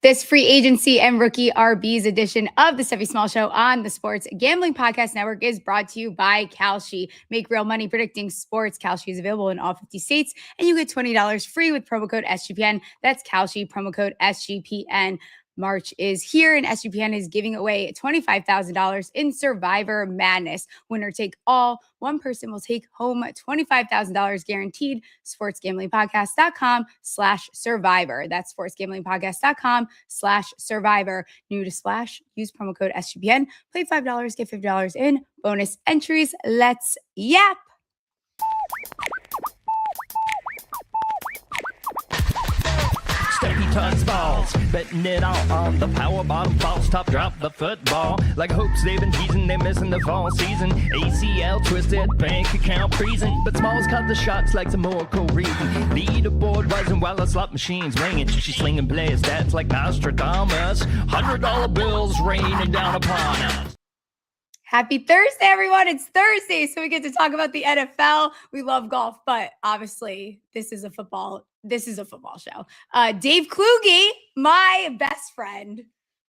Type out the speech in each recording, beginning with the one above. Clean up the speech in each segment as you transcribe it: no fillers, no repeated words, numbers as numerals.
This free agency and rookie RBs edition of the Stephie Smalls Show on the Sports Gambling Podcast Network is brought to you by Kalshi. Make real money predicting sports. Kalshi is available in all 50 states, and you get $20 free with promo code SGPN. That's Kalshi, promo code SGPN. March is here, and SGPN is giving away $25,000 in Survivor Madness. Winner take all. One person will take home $25,000 guaranteed. SportsGamblingPodcast.com/survivor. That's SportsGamblingPodcast.com/survivor. New to Splash, use promo code SGPN. Play $5, get $50 in bonus entries. Let's yap. Stephie touch balls, betting it all on the power bottom false top drop the football. Like hopes they've been teasing, they're missing the fall season. ACL twisted, bank account freezing, but Smalls cut the shots like some more reason. Leaderboard buzzing while the slot machine's ringing. She's slinging players stats like Nostradamus. $100 bills raining down upon us. Happy Thursday, everyone. It's Thursday, so we get to talk about the NFL. We love golf, but obviously this is a football show. Dave Kluge, my best friend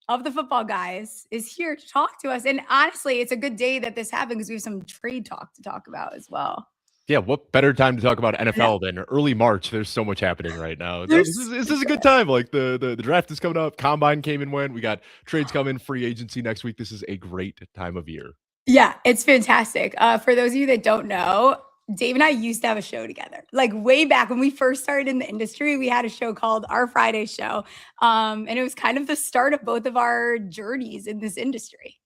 of the football guys, is here to talk to us. And honestly, it's a good day that this happened because we have some trade talk to talk about as well. Yeah, what better time to talk about NFL than early March? There's so much happening right now. This is a good time. Like the draft is coming up. Combine came and went. We got trades coming, free agency next week. This is a great time of year. Yeah, it's fantastic. For those of you that don't know, Dave and I used to have a show together. Like way back when we first started in the industry, we had a show called Our Friday Show. And it was kind of the start of both of our journeys in this industry.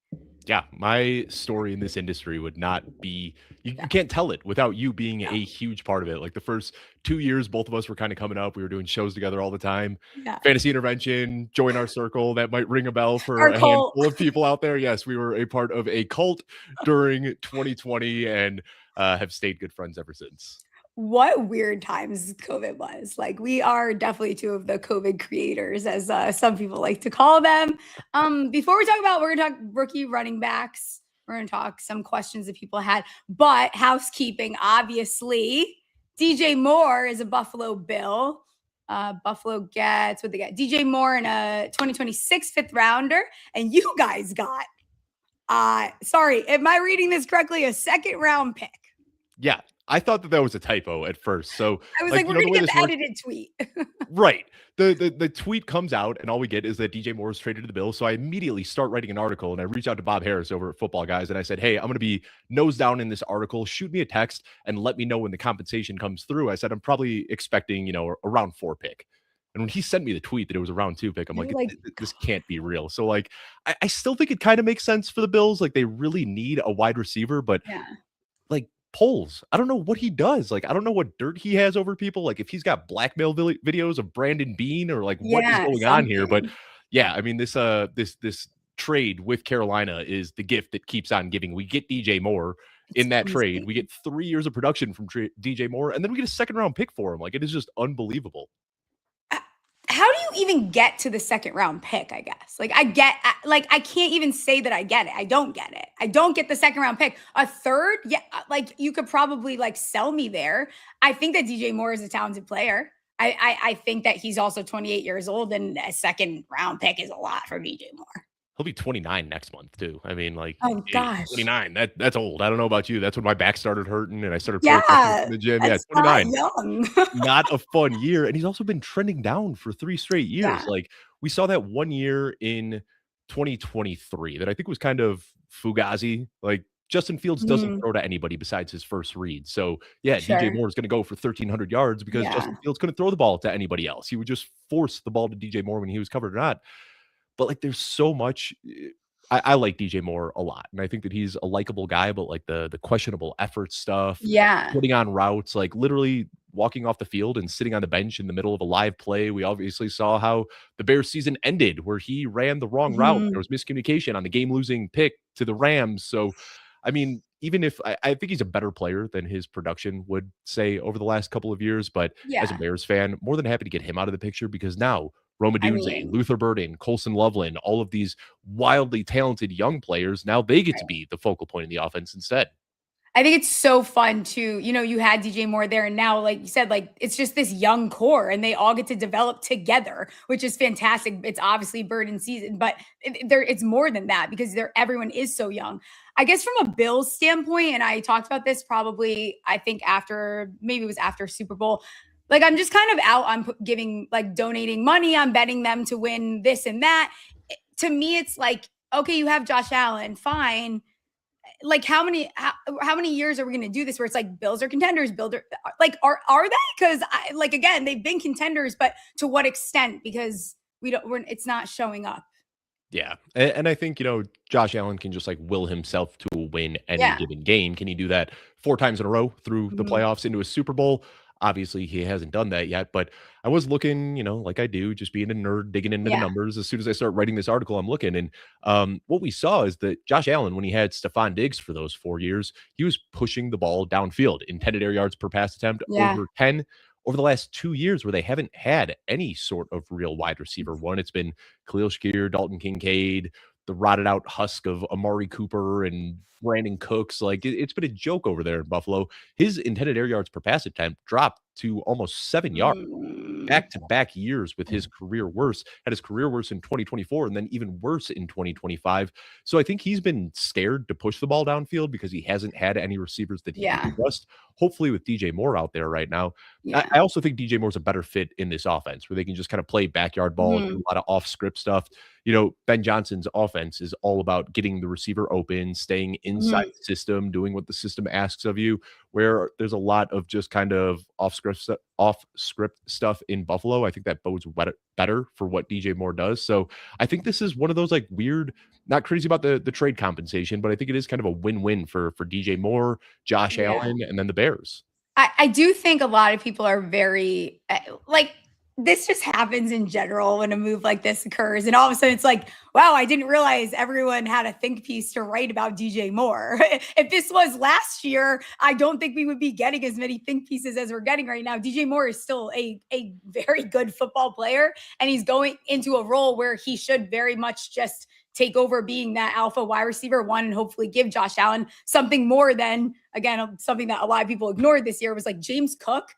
Yeah, my story in this industry would not be, you can't tell it without you being a huge part of it. Like the first 2 years, both of us were kind of coming up. We were doing shows together all the time. Yeah. Fantasy Intervention, join our circle. That might ring a bell for a handful of people out there. Yes, we were a part of a cult during 2020 and have stayed good friends ever since. What weird times COVID was. Like we are definitely two of the COVID creators, as some people like to call them. Before we talk about, we're going to talk rookie running backs. We're going to talk some questions that people had, but housekeeping, obviously. DJ Moore is a Buffalo Bill. Buffalo gets what they get. DJ Moore in a 2026 fifth rounder. And you guys got, sorry, am I reading this correctly? A second round pick. Yeah. I thought that was a typo at first. So I was like we're going to get the edited tweet. Right. The tweet comes out and all we get is that DJ Moore is traded to the Bills. So I immediately start writing an article and I reach out to Bob Harris over at Footballguys and I said, hey, I'm going to be nose down in this article. Shoot me a text and let me know when the compensation comes through. I said, I'm probably expecting, a round 4 pick. And when he sent me the tweet that it was a round 2 pick, I'm like, this can't be real. So like, I still think it kind of makes sense for the Bills. Like they really need a wide receiver, but like, polls. I don't know what he does. Like, I don't know what dirt he has over people. Like, if he's got blackmail videos of Brandon Bean or like what is going on here. But yeah, I mean, this trade with Carolina is the gift that keeps on giving. We get DJ Moore in that trade. We get 3 years of production from DJ Moore, and then we get a second round pick for him. Like, it is just unbelievable. How do you even get to the second round pick, I guess? Like, I can't even say that I get it. I don't get it. I don't get the second round pick. A third? Yeah, like, you could probably, like, sell me there. I think that DJ Moore is a talented player. I think that he's also 28 years old, and a second round pick is a lot for DJ Moore. He'll be 29 next month too. I mean, like, oh gosh, 29. That's old. I don't know about you. That's when my back started hurting and I started in the gym. Yeah, 29. Young. Not a fun year. And he's also been trending down for 3 straight years. Yeah. Like we saw that 1 year in 2023 that I think was kind of fugazi. Like Justin Fields doesn't throw to anybody besides his first read. So yeah, DJ Moore is going to go for 1,300 yards because Justin Fields couldn't throw the ball to anybody else. He would just force the ball to DJ Moore when he was covered or not. But like, there's so much. I like DJ Moore a lot, and I think that he's a likable guy. But like the questionable effort stuff, putting on routes, like literally walking off the field and sitting on the bench in the middle of a live play. We obviously saw how the Bears season ended, where he ran the wrong route. There was miscommunication on the game-losing pick to the Rams. So, I mean, even if I think he's a better player than his production would say over the last couple of years, but as a Bears fan, more than happy to get him out of the picture because now Rome Odunze, Luther Burden, Colston Loveland, all of these wildly talented young players, now they get to be the focal point in the offense instead. I think it's so fun to, you had DJ Moore there, and now, like you said, like it's just this young core and they all get to develop together, which is fantastic. It's obviously bird in season, but it's more than that because everyone is so young. I guess from a Bills standpoint, and I talked about this probably, I think maybe it was after Super Bowl, like I'm just kind of out on donating money. I'm betting them to win this and that. To me, it's like, okay, you have Josh Allen, fine. Like how many years are we going to do this where it's like Bills are contenders, are they? Because again, they've been contenders, but to what extent? Because it's not showing up. Yeah. And I think, Josh Allen can just will himself to win any given game. Can he do that 4 times in a row through the playoffs into a Super Bowl? Obviously, he hasn't done that yet, but I was looking, like I do, just being a nerd, digging into the numbers. As soon as I start writing this article, I'm looking. And what we saw is that Josh Allen, when he had Stephon Diggs for those 4 years, he was pushing the ball downfield, intended air yards per pass attempt over 10. Over the last 2 years where they haven't had any sort of real wide receiver one, it's been Khalil Shakir, Dalton Kincaid, the rotted out husk of Amari Cooper and Brandon Cooks. It's been a joke over there in Buffalo. His intended air yards per pass attempt dropped to almost 7 yards. Back-to-back years with his career worst. Had his career worse in 2024 and then even worse in 2025. So I think he's been scared to push the ball downfield because he hasn't had any receivers that he can trust. Hopefully with DJ Moore out there right now. I also think DJ Moore's a better fit in this offense where they can just kind of play backyard ball, do a lot of off-script stuff. Ben Johnson's offense is all about getting the receiver open, staying inside the system, doing what the system asks of you, where there's a lot of just kind of off-script stuff in Buffalo. I think that bodes better for what DJ Moore does. So I think this is one of those weird, not crazy about the trade compensation, but I think it is kind of a win-win for DJ Moore, Josh Allen, and then the Bears. I do think a lot of people are very this just happens in general when a move like this occurs. And all of a sudden it's like, wow, I didn't realize everyone had a think piece to write about DJ Moore. If this was last year, I don't think we would be getting as many think pieces as we're getting right now. DJ Moore is still a very good football player, and he's going into a role where he should very much just take over being that alpha wide receiver one and hopefully give Josh Allen something more than, again, something that a lot of people ignored this year was like James Cook.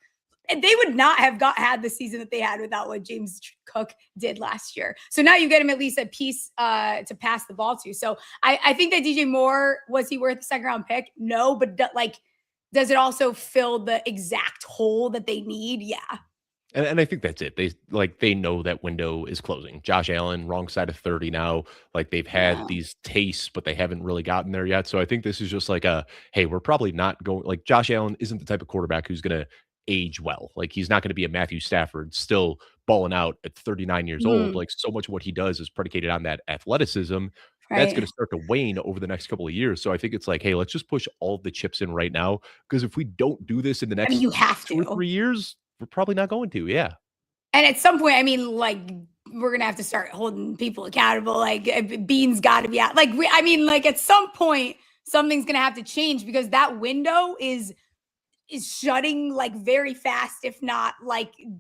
And they would not have had the season that they had without what James Cook did last year. So now you get him at least a piece to pass the ball to. So I think that DJ Moore, was he worth a 2nd round pick? No, but does it also fill the exact hole that they need? Yeah. And I think that's it. They know that window is closing. Josh Allen, wrong side of 30 now. They've had these tastes, but they haven't really gotten there yet. So I think this is just hey, we're probably not going. Josh Allen isn't the type of quarterback who's going to age well. He's not going to be a Matthew Stafford still balling out at 39 years old. So much of what he does is predicated on that athleticism. Right. That's going to start to wane over the next couple of years. So I think it's hey, let's just push all the chips in right now, because if we don't do this in the next 2 or 3 years, we're probably not going to. Yeah. And at some point, we're going to have to start holding people accountable. Bean's got to be out. At some point, something's going to have to change, because that window is shutting very fast, if not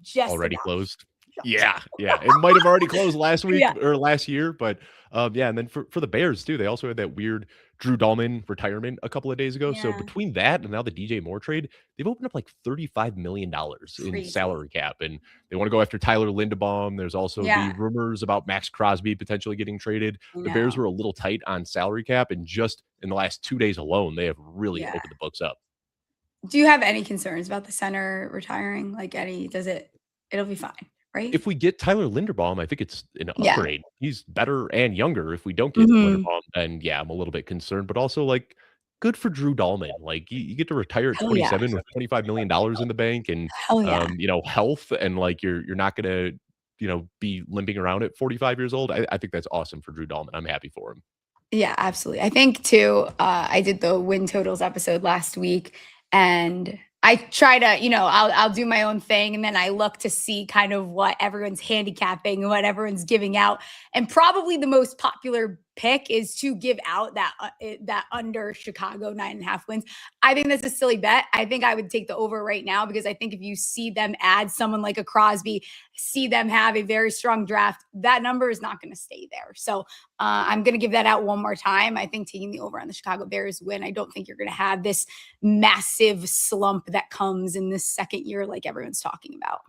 just already enough. Closed. Yeah. It might have already closed last week or last year, but and then for the Bears too, they also had that weird Drew Dahlman retirement a couple of days ago. So between that and now the DJ Moore trade, they've opened up $35 million in salary cap, and they want to go after Tyler Linderbaum. There's also the rumors about Max Crosby potentially getting traded. The Bears were a little tight on salary cap, and just in the last 2 days alone, they have really opened the books up. Do you have any concerns about the center retiring? It'll be fine, right? If we get Tyler Linderbaum, I think it's an upgrade. He's better and younger. If we don't get Linderbaum, then I'm a little bit concerned, but also good for Drew Dahlman. You get to retire at 27 with $25 million in the bank, and health, and you're not going to be limping around at 45 years old. I think that's awesome for Drew Dahlman. I'm happy for him. Yeah, absolutely. I think too, I did the win totals episode last week, and I try to, I'll do my own thing, and then I look to see kind of what everyone's handicapping and what everyone's giving out. And probably the most popular pick is to give out that under Chicago 9.5 wins. I think that's a silly bet. I think I would take the over right now, because I think if you see them add someone like a Crosby, see them have a very strong draft, that number is not going to stay there. So I'm going to give that out one more time. I think taking the over on the Chicago Bears win. I don't think you're going to have this massive slump that comes in this second year like everyone's talking about.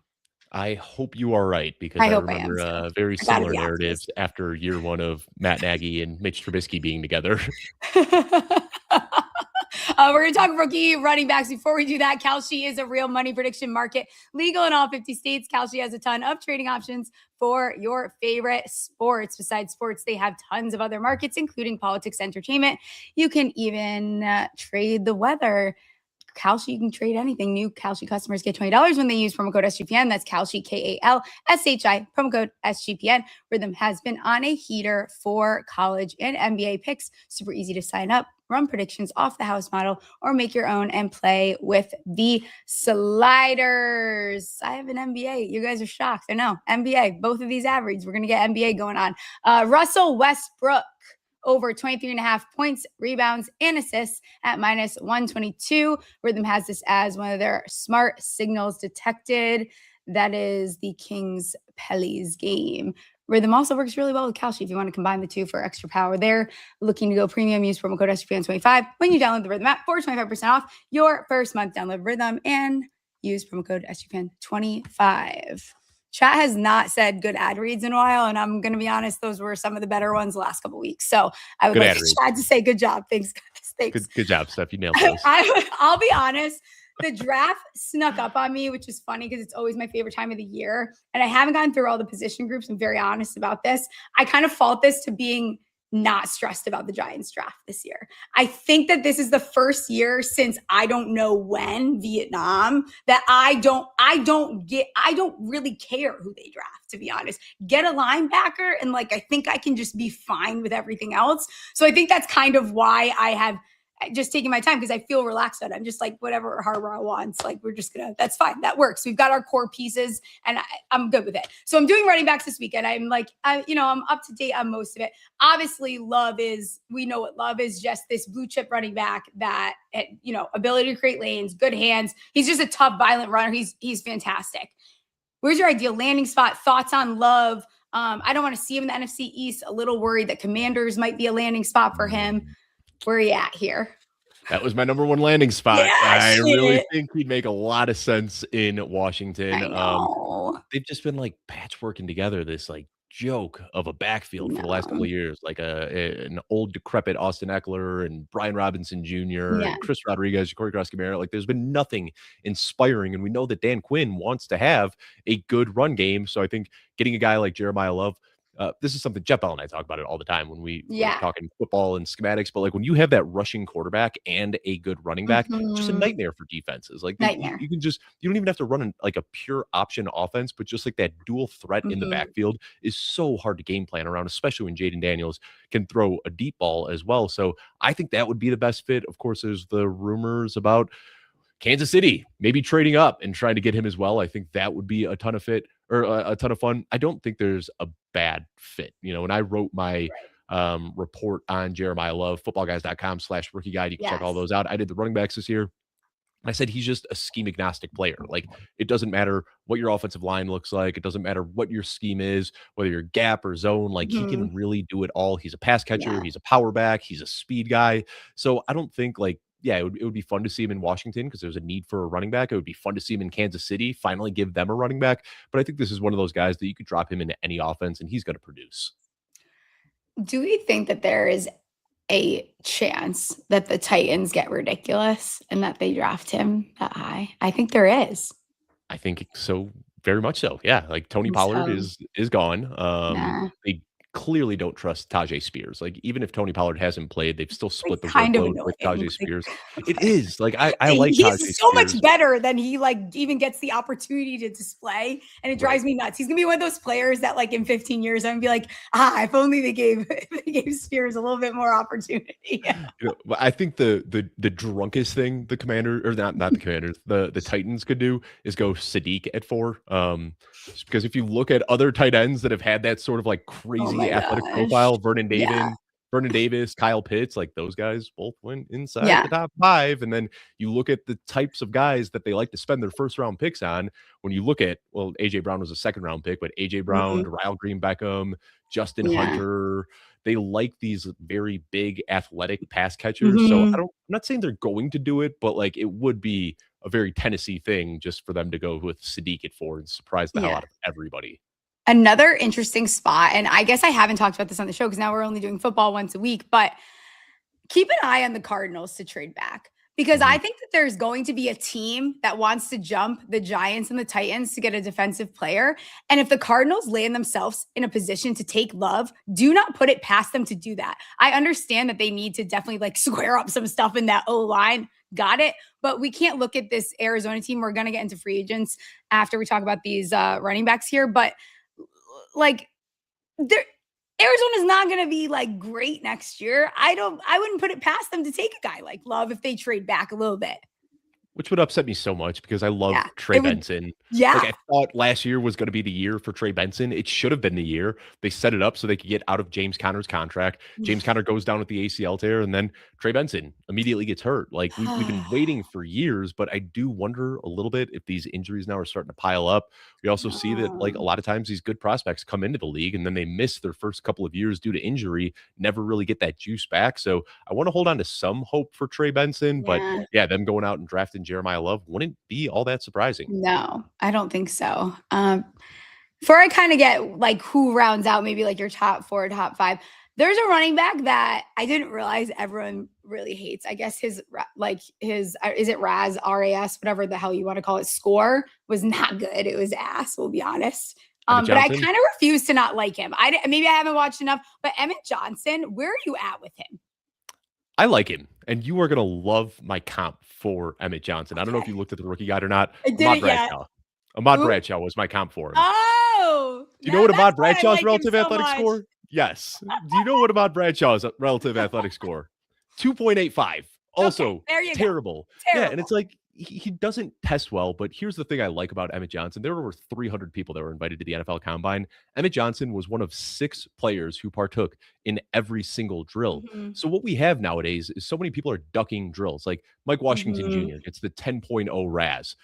I hope you are right, because I remember very similar narratives after year one of Matt Nagy and Mitch Trubisky being together. We're going to talk rookie running backs. Before we do that, Kalshi is a real money prediction market, legal in all 50 states. Kalshi has a ton of trading options for your favorite sports. Besides sports, they have tons of other markets, including politics, entertainment. You can even trade the weather. Kalshi, you can trade anything. New Kalshi customers get $20 when they use promo code SGPN. That's Kalshi, Kalshi, promo code SGPN. Rhythm has been on a heater for college and NBA picks. Super easy to sign up, run predictions off the house model, or make your own and play with the sliders. I have an NBA. You guys are shocked. I know. NBA, both of these averages. We're going to get NBA going on. Russell Westbrook, over 23.5 points, rebounds, and assists at -122. Rhythm has this as one of their smart signals detected. That is the Kings Pellies game. Rhythm also works really well with Kalshi if you want to combine the two for extra power there. Looking to go premium, use promo code SGPN25 when you download the Rhythm app for 25% off your first month. Download Rhythm and use promo code SGPN25. Chat has not said good ad reads in a while, and I'm going to be honest, those were some of the better ones the last couple of weeks. So I would like Chat to say good job. Thanks, guys. Thanks. Good job, Steph. You nailed those. I'll be honest. The draft snuck up on me, which is funny because it's always my favorite time of the year. And I haven't gone through all the position groups. I'm very honest about this. I kind of fault this to being not stressed about the Giants draft this year. I think that this is the first year since I don't know when Vietnam that I don't really care who they draft, to be honest. Get a linebacker and I think I can just be fine with everything else. So I think that's kind of why I have just taking my time, because I feel relaxed at it. I'm just whatever Harbaugh wants, we're just gonna, that's fine. That works. We've got our core pieces and I'm good with it. So I'm doing running backs this weekend. I'm I'm up to date on most of it. Obviously we know what Love is, just this blue chip running back that, ability to create lanes, good hands. He's just a tough, violent runner. He's fantastic. Where's your ideal landing spot? Thoughts on Love? I don't want to see him in the NFC East. A little worried that Commanders might be a landing spot for him. Where are you at here? That was my number one landing spot. Yeah, I really think he'd make a lot of sense in Washington. I know. They've just been patchworking together this joke of a backfield for the last couple of years, an old decrepit Austin Eckler and Brian Robinson Jr. and Chris Rodriguez, Corey Cross-Camara. There's been nothing inspiring, and we know that Dan Quinn wants to have a good run game. So I think getting a guy like Jeremiah Love, this is something Jeff Bell and I talk about it all the time when we're talking football and schematics. But when you have that rushing quarterback and a good running back, it's just a nightmare for defenses. Nightmare. You don't even have to run a pure option offense, but just that dual threat in the backfield is so hard to game plan around, especially when Jaden Daniels can throw a deep ball as well. So I think that would be the best fit. Of course, there's the rumors about Kansas City maybe trading up and trying to get him as well. I think that would be a ton of fun. I don't think there's a bad fit. When I wrote my report on Jeremiah Love, footballguys.com/rookie guide, you can check all those out. I did the running backs this year. I said he's just a scheme agnostic player. It doesn't matter what your offensive line looks like. It doesn't matter what your scheme is, whether you're gap or zone. He can really do it all. He's a pass catcher. He's a power back. He's a speed guy. So I don't think it would be fun to see him in Washington because there's a need for a running back. It would be fun to see him in Kansas City, finally give them a running back. But I think this is one of those guys that you could drop him into any offense and he's going to produce. Do we think that there is a chance that the Titans get ridiculous and that they draft him that high? I think there is. I think so. Very much so. Yeah. Tony Pollard is gone. They clearly don't trust Tajay Spears. Even if Tony Pollard hasn't played, they've still split the workload with Tajay Spears. It is I like he's Tajay so Spears. Much better than he even gets the opportunity to display, and it drives me nuts. He's gonna be one of those players that in 15 years I'm gonna be like, if only they gave Spears a little bit more opportunity. I think the drunkest thing the Commander, or not the Commanders, the Titans could do is go Sadiq at 4. Because if you look at other tight ends that have had that sort of crazy athletic profile, Vernon David, Vernon Davis, Kyle Pitts, like those guys both went inside the top 5. And then you look at the types of guys that they like to spend their first round picks on. When you look at, well, AJ Brown was a second round pick, but AJ Brown, Ryle Green Beckham, Justin Hunter, they like these very big athletic pass catchers. So I'm not saying they're going to do it, but like it would be a very Tennessee thing just for them to go with Sadiq at 4 and surprise the hell out of everybody. Another interesting spot, and I guess I haven't talked about this on the show because now we're only doing football once a week, but keep an eye on the Cardinals to trade back, because I think that there's going to be a team that wants to jump the Giants and the Titans to get a defensive player. And if the Cardinals land themselves in a position to take Love, do not put it past them to do that. I understand that they need to definitely like square up some stuff in that O-line. Got it. But we can't look at this Arizona team. We're going to get into free agents after we talk about these running backs here. But like, Arizona's not going to be like great next year. I wouldn't put it past them to take a guy like Love if they trade back a little bit. Which would upset me so much because I love Trey Benson. Yeah. Like I thought last year was going to be the year for Trey Benson. It should have been the year. They set it up so they could get out of James Conner's contract. James Conner goes down with the ACL tear, and then Trey Benson immediately gets hurt. Like we've been waiting for years, but I do wonder a little bit if these injuries now are starting to pile up. We also see that like a lot of times these good prospects come into the league and then they miss their first couple of years due to injury, never really get that juice back. So I want to hold on to some hope for Trey Benson, but them going out and drafting Jeremiah Love wouldn't be all that surprising. No, I don't think so. Before I kind of get like who rounds out maybe like your top 4, top 5, there's a running back that I didn't realize everyone really hates. I guess his is it Raz, RAS, whatever the hell you want to call it, score was not good. It was ass, we'll be honest. But I kind of refuse to not like him. Maybe I haven't watched enough, but Emmett Johnson, where are you at with him? I like him, and you are going to love my comp for Emmett Johnson. I don't know if you looked at the rookie guide or not. Ahmad Bradshaw was my comp for him. Oh! Do you know what Ahmad Bradshaw's relative athletic score? Yes. Do you know what Ahmad Bradshaw's relative athletic score? 2.85. Also terrible. Yeah, and it's like he doesn't test well, but here's the thing I like about Emmett Johnson. There were over 300 people that were invited to the NFL Combine. Emmett Johnson was one of 6 players who partook in every single drill. So what we have nowadays is so many people are ducking drills. Like Mike Washington Jr. gets the 10.0 RAS.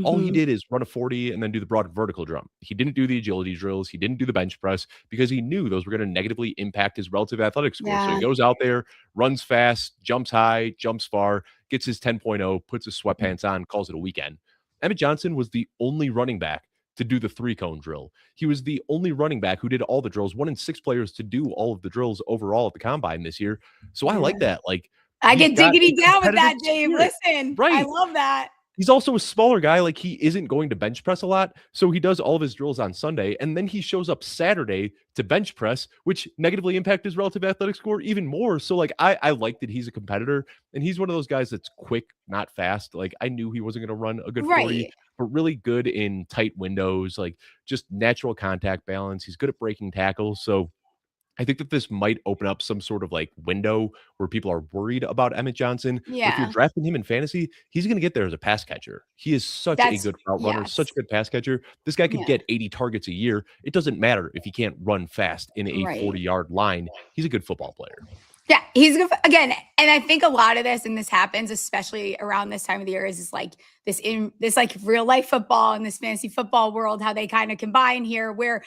All he did is run a 40 and then do the broad vertical jump. He didn't do the agility drills. He didn't do the bench press because he knew those were going to negatively impact his relative athletic score. So he goes out there, runs fast, jumps high, jumps far, gets his 10.0, puts his sweatpants on, calls it a weekend. Emmett Johnson was the only running back to do the 3-cone drill. He was the only running back who did all the drills, 1 in 6 players to do all of the drills overall at the Combine this year. So I like that. Like I get diggity down with that, Dave. Listen, I love that. He's also a smaller guy. Like he isn't going to bench press a lot. So he does all of his drills on Sunday. And then he shows up Saturday to bench press, which negatively impacts his relative athletic score even more. So like, I like that he's a competitor and he's one of those guys that's quick, not fast. Like I knew he wasn't going to run a good 40, but really good in tight windows, like just natural contact balance. He's good at breaking tackles. So I think that this might open up some sort of like window where people are worried about Emmett Johnson. If you're drafting him in fantasy, he's going to get there as a pass catcher. He is such a good route runner, such a good pass catcher. This guy could get 80 targets a year. It doesn't matter if he can't run fast in a 40-yard line. He's a good football player. Yeah, he's good again. And I think a lot of this, and this happens, especially around this time of the year, is like this like real life football and this fantasy football world, how they kind of combine here, where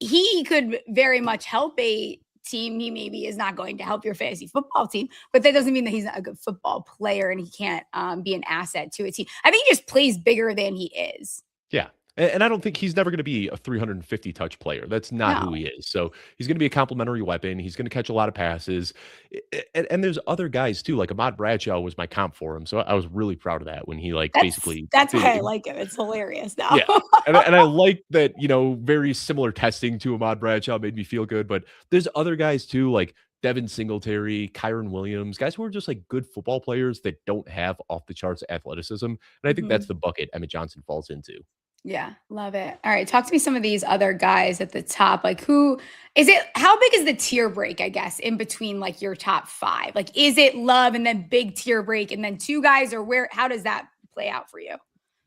he could very much help a team. He maybe is not going to help your fantasy football team, but that doesn't mean that he's not a good football player and he can't be an asset to a team. I think he just plays bigger than he is. Yeah. And I don't think he's never going to be a 350 touch player. That's not who he is. So he's going to be a complimentary weapon. He's going to catch a lot of passes. And there's other guys too. Like Ahmad Bradshaw was my comp for him. So I was really proud of that when he that's why I like him. It's hilarious now. Yeah. And I like that, very similar testing to Ahmad Bradshaw made me feel good. But there's other guys too, like Devin Singletary, Kyron Williams, guys who are just like good football players that don't have off the charts athleticism. And I think that's the bucket Emmett Johnson falls into. Yeah, love it. All right, talk to me some of these other guys at the top. Like who is it? How big is the tier break, I guess, in between like your top 5? Like is it Love and then big tier break and then 2 guys, or how does that play out for you?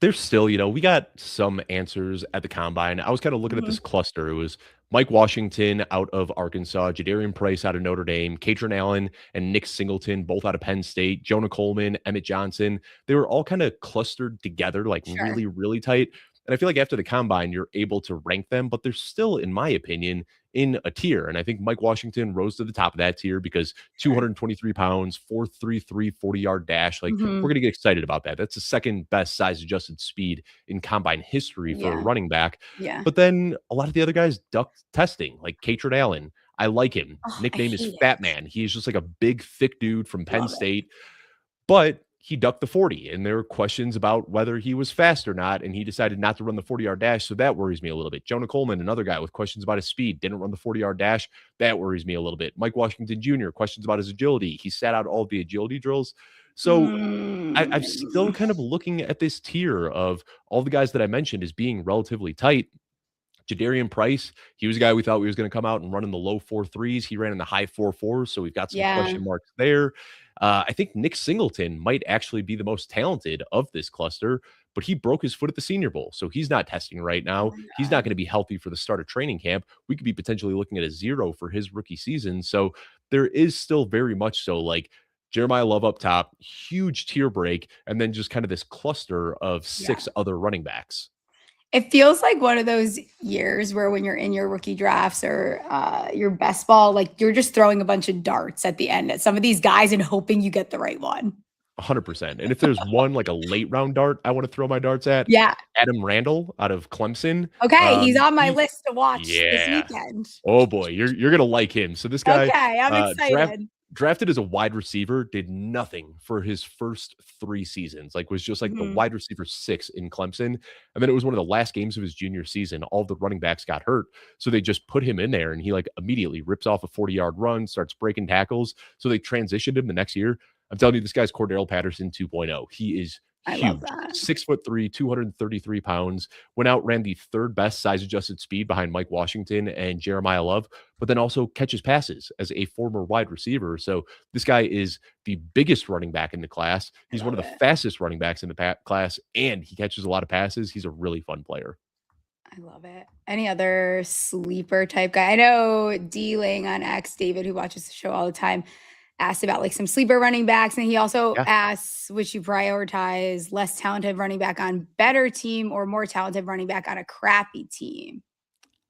There's still, we got some answers at the combine. I was kind of looking at Mhm. this cluster. It was Mike Washington out of Arkansas, Jadarian Price out of Notre Dame, Katron Allen and Nick Singleton, both out of Penn State, Jonah Coleman, Emmett Johnson. They were all kind of clustered together, like Sure. really, really tight. And I feel like after the combine, you're able to rank them, but they're still, in my opinion, in a tier. And I think Mike Washington rose to the top of that tier because Sure. 223 pounds, 4.33 40-yard dash. Like, we're Mhm. going to get excited about that. That's the second best size adjusted speed in combine history for a Yeah. running back. Yeah. But then a lot of the other guys ducked testing, like Katron Allen. I like him. Oh, I Nickname is hate Fat it. Man. He's just like a big, thick dude from Penn Love it. State, but he ducked the 40, and there were questions about whether he was fast or not, and he decided not to run the 40-yard dash, so that worries me a little bit. Jonah Coleman, another guy with questions about his speed, didn't run the 40-yard dash. That worries me a little bit. Mike Washington Jr., questions about his agility. He sat out all of the agility drills. So I'm still Mm. kind of looking at this tier of all the guys that I mentioned as being relatively tight. Jadarian Price, he was a guy we thought we was going to come out and run in the low 4.3s. He ran in the high 4.4s, so we've got some Yeah. question marks there. I think Nick Singleton might actually be the most talented of this cluster, but he broke his foot at the Senior Bowl, so he's not testing right Oh now. my He's not God. going to be healthy for the start of training camp. We could be potentially looking at a 0 for his rookie season. So there is still very much so like Jeremiah Love up top, huge tier break, and then just kind of this cluster of Yeah. 6 other running backs. It feels like one of those years where when you're in your rookie drafts or your best ball, like you're just throwing a bunch of darts at the end at some of these guys and hoping you get the right one. 100%. And if there's one like a late round dart I want to throw my darts at, Yeah. Adam Randall out of Clemson. Okay. He's on my He list to watch this Yeah. weekend. Oh boy, you're gonna like him. So this guy Okay. I'm draft excited. drafted as a wide receiver, did nothing for his first 3 seasons. Like was just like the Mhm. wide receiver 6 in Clemson. And then it was one of the last games of his junior season. All the running backs got hurt. So they just put him in there and he like immediately rips off a 40-yard run, starts breaking tackles. So they transitioned him the next year. I'm telling you, this guy's Cordell Patterson 2.0. He is I love huge. that. 6'3", 233 pounds. Went out, ran the third best size adjusted speed behind Mike Washington and Jeremiah Love, but then also catches passes as a former wide receiver. So this guy is the biggest running back in the class. I He's one love of the it. fastest running backs in the class, and he catches a lot of passes. He's a really fun player. I love it. Any other sleeper type guy? I know D Lang on X, David, who watches the show all the time, asked about like some sleeper running backs. And he also Yeah. asks, would you prioritize less talented running back on better team or more talented running back on a crappy team?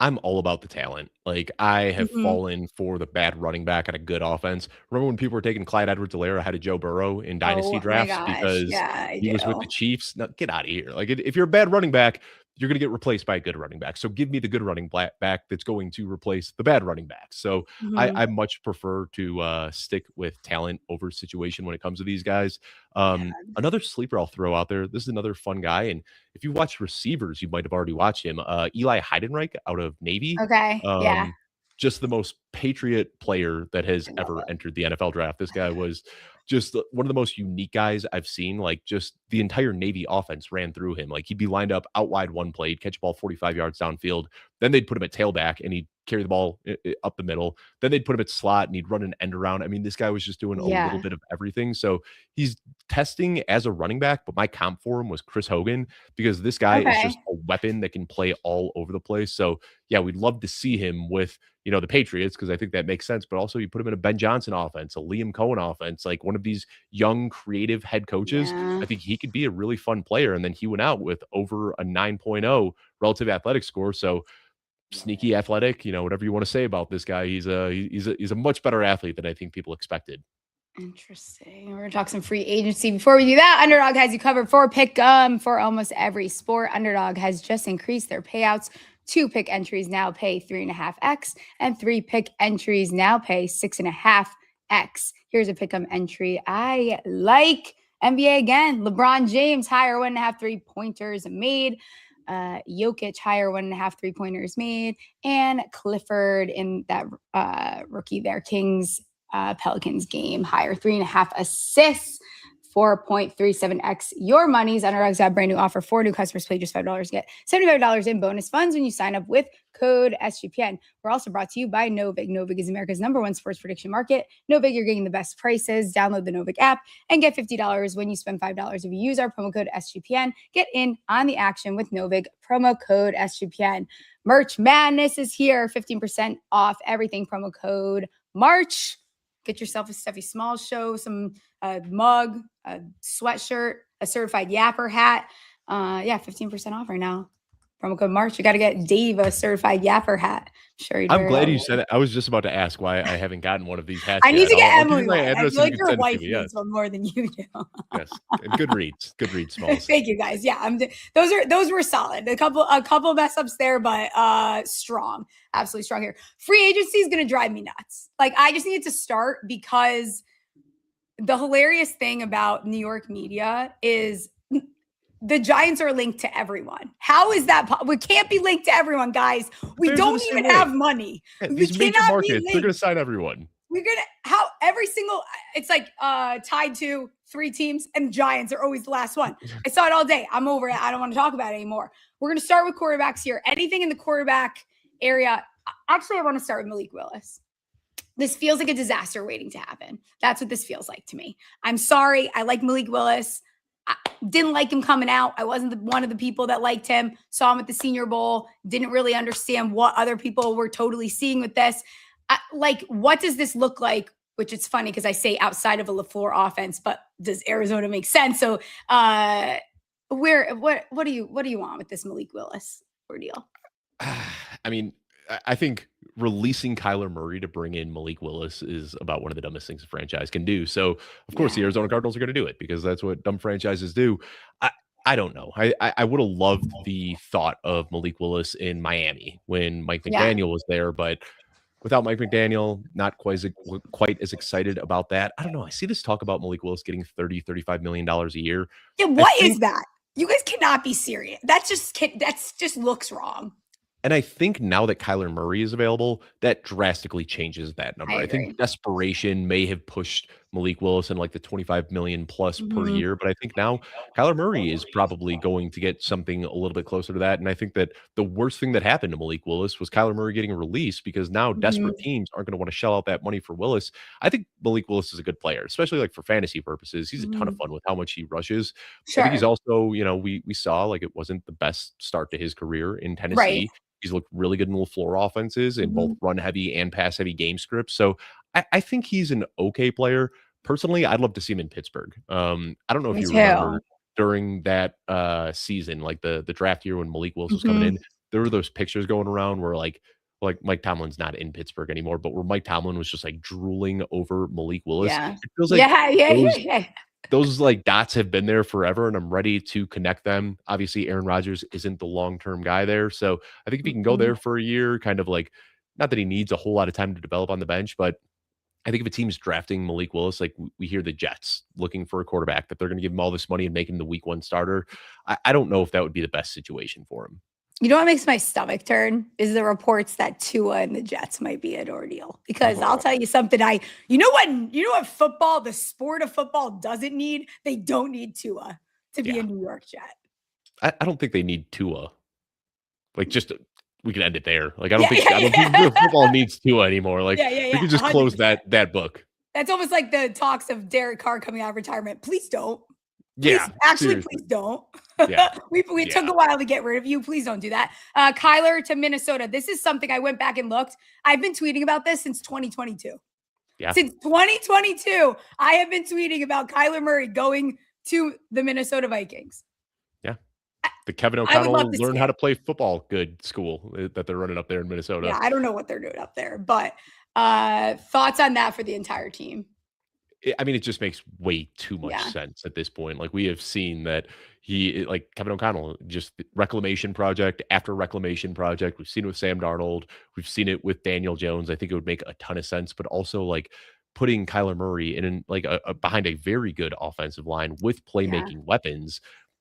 I'm all about the talent. Like, I have Mhm. fallen for the bad running back on a good offense. Remember when people were taking Clyde Edwards-Helaire ahead of Joe Burrow in dynasty Oh my drafts gosh. because Yeah, I he was with the do. Chiefs? No, get out of here. Like, if you're a bad running back, you're going to get replaced by a good running back. So give me the good running back that's going to replace the bad running back. So Mhm. I much prefer to stick with talent over situation when it comes to these guys. Yeah. Another sleeper I'll throw out there. This is another fun guy. And if you watch receivers, you might have already watched him. Eli Heidenreich out of Navy. Okay. Yeah. Just the most patriot player that has I love ever it. entered the NFL draft. This guy was just one of the most unique guys I've seen. Like, just the entire Navy offense ran through him. Like, he'd be lined up out wide one play, he'd catch a ball 45 yards downfield. Then they'd put him at tailback and he'd carry the ball up the middle. Then they'd put him at slot and he'd run an end around. I mean, this guy was just doing a little Yeah. bit of everything. So he's testing as a running back, but my comp for him was Chris Hogan because this guy is just Okay. a weapon that can play all over the place. So yeah, we'd love to see him with, the Patriots, because I think that makes sense. But also you put him in a Ben Johnson offense, a Liam Cohen offense, like one of these young, creative head coaches. Yeah. I think he could be a really fun player. And then he went out with over a 9.0 relative athletic score. So sneaky athletic, whatever you want to say about this guy. He's a much better athlete than I think people expected. Interesting. We're gonna talk some free agency. Before we do that, Underdog has you covered for pick for almost every sport. Underdog has just increased their payouts. 2 pick entries now pay 3.5x, and 3 pick entries now pay 6.5x. Here's a pick'em entry I like. NBA again. LeBron James higher 1.5 3-pointers made. Jokic higher 1.5 3-pointers made, and Clifford in that rookie there, Kings Pelicans game higher 3.5 assists. 4.37x your money's. Underdogs have a brand new offer for new customers. Pay just $5. Get $75 in bonus funds when you sign up with code SGPN. We're also brought to you by Novig. Novig is America's #1 sports prediction market. Novig, you're getting the best prices. Download the Novig app and get $50 when you spend $5 if you use our promo code SGPN. Get in on the action with Novig, promo code SGPN. Merch Madness is here. 15% off everything. Promo code March. Get yourself a Stephie Smalls Show, some mug, a sweatshirt, a certified yapper hat. 15% off right now. Promo code March. You got to get Dave a certified yapper hat. I'm glad you said it. I was just about to ask why I haven't gotten one of these hats. I need to get Emily one. I feel like your wife needs one more than you do. Yes, and good reads, Smalls. Thank you guys. Yeah, those were solid. A couple mess ups there, but strong, absolutely strong here. Free agency is going to drive me nuts. Like I just need to start because the hilarious thing about New York media is the Giants are linked to everyone. How is that? We can't be linked to everyone, guys. We don't even have money. Yeah, these major markets, they're going to sign everyone. We're going to, every single, it's like tied to 3 teams and Giants are always the last one. I saw it all day. I'm over it. I don't want to talk about it anymore. We're going to start with quarterbacks here. Anything in the quarterback area. Actually, I want to start with Malik Willis. This feels like a disaster waiting to happen. That's what this feels like to me. I'm sorry. I like Malik Willis. I didn't like him coming out. I wasn't one of the people that liked him. Saw him at the Senior Bowl. Didn't really understand what other people were totally seeing with this. What does this look like? Which it's funny because I say outside of a LaFleur offense, but does Arizona make sense? So, what do you want with this Malik Willis ordeal? I mean, I think releasing Kyler Murray to bring in Malik Willis is about one of the dumbest things a franchise can do. So, of course, the Arizona Cardinals are going to do it because that's what dumb franchises do. I don't know. I would have loved the thought of Malik Willis in Miami when Mike McDaniel was there, but without Mike McDaniel, not quite as excited about that. I don't know. I see this talk about Malik Willis getting $30-35 million a year. Yeah, what is that? You guys cannot be serious. That's just looks wrong. And I think now that Kyler Murray is available, that drastically changes that number. I think desperation may have pushed Malik Willis in like the 25 million plus per year. But I think now Kyler Murray is probably going to get something a little bit closer to that. And I think that the worst thing that happened to Malik Willis was Kyler Murray getting released because now desperate teams aren't going to want to shell out that money for Willis. I think Malik Willis is a good player, especially like for fantasy purposes. He's a ton of fun with how much he rushes. I think he's also, we saw like it wasn't the best start to his career in Tennessee. Right. He's looked really good in LaFleur offenses in both run-heavy and pass-heavy game scripts. So I think he's an okay player. Personally, I'd love to see him in Pittsburgh. I don't know if you remember during that season, like the draft year when Malik Willis was coming in, there were those pictures going around where like Mike Tomlin's not in Pittsburgh anymore, but where Mike Tomlin was just like drooling over Malik Willis. Yeah. It feels like those like dots have been there forever, and I'm ready to connect them. Obviously, Aaron Rodgers isn't the long-term guy there. So I think if he can go there for a year, kind of like, not that he needs a whole lot of time to develop on the bench, but I think if a team's drafting Malik Willis, like we hear the Jets looking for a quarterback, that they're going to give him all this money and make him the week 1 starter. I don't know if that would be the best situation for him. You know what makes my stomach turn is the reports that Tua and the Jets might be an ordeal. Because I'll tell you something, you know what football, the sport of football doesn't need? They don't need Tua to be a New York Jet. I don't think they need Tua. Like we can end it there. Like I don't think football needs Tua anymore. Like we can just 100%. Close that book. That's almost like the talks of Derek Carr coming out of retirement. Please don't. Please don't. Yeah. we took a while to get rid of you. Please don't do that. Kyler to Minnesota. This is something I went back and looked. I've been tweeting about this since 2022. Yeah. Since 2022, I have been tweeting about Kyler Murray going to the Minnesota Vikings. Yeah. The Kevin O'Connell learn how to play football good school that they're running up there in Minnesota. Yeah, I don't know what they're doing up there, but thoughts on that for the entire team? I mean, it just makes way too much sense at this point. Like we have seen that like Kevin O'Connell, just reclamation project after reclamation project. We've seen it with Sam Darnold. We've seen it with Daniel Jones. I think it would make a ton of sense, but also like putting Kyler Murray in like behind a very good offensive line with playmaking weapons.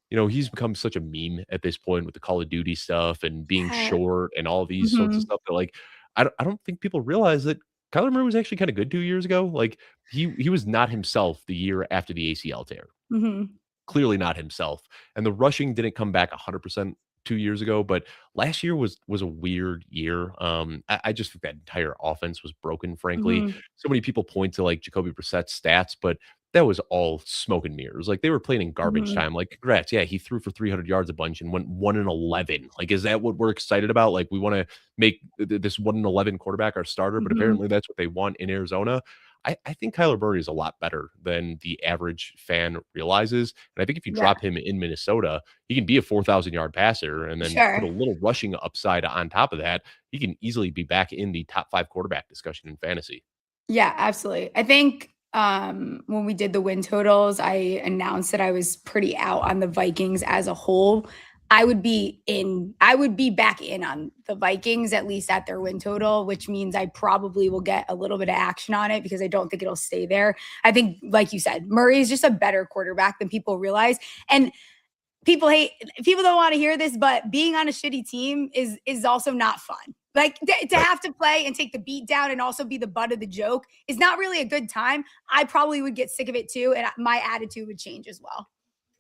He's become such a meme at this point with the Call of Duty stuff and being short and all these sorts of stuff that like, I don't think people realize that Kyler Murray was actually kind of good 2 years ago. Like he was not himself the year after the ACL tear. Mhm. Clearly not himself. And the rushing didn't come back 100% 2 years ago, but last year was a weird year. I just think that entire offense was broken, frankly. Mhm. So many people point to like Jacoby Brissett's stats, but that was all smoke and mirrors. Like they were playing in garbage Mhm. time. Like, congrats. Yeah, he threw for 300 yards a bunch and went 1-11. Like, is that what we're excited about? Like, we want to make this 1-11 quarterback our starter, but Mhm. apparently that's what they want in Arizona. I think Kyler Murray is a lot better than the average fan realizes. And I think if you Yeah. drop him in Minnesota, he can be a 4,000-yard passer and then put a Sure. little rushing upside on top of that. He can easily be back in the top 5 quarterback discussion in fantasy. Yeah, absolutely. I think when we did the win totals, I announced that I was pretty out on the Vikings as a whole. I would be back in on the Vikings, at least at their win total, which means I probably will get a little bit of action on it because I don't think it'll stay there. I think, like you said, Murray is just a better quarterback than people realize. And people don't want to hear this, but being on a shitty team is also not fun. Like to Right. have to play and take the beat down and also be the butt of the joke is not really a good time. I probably would get sick of it too, and my attitude would change as well.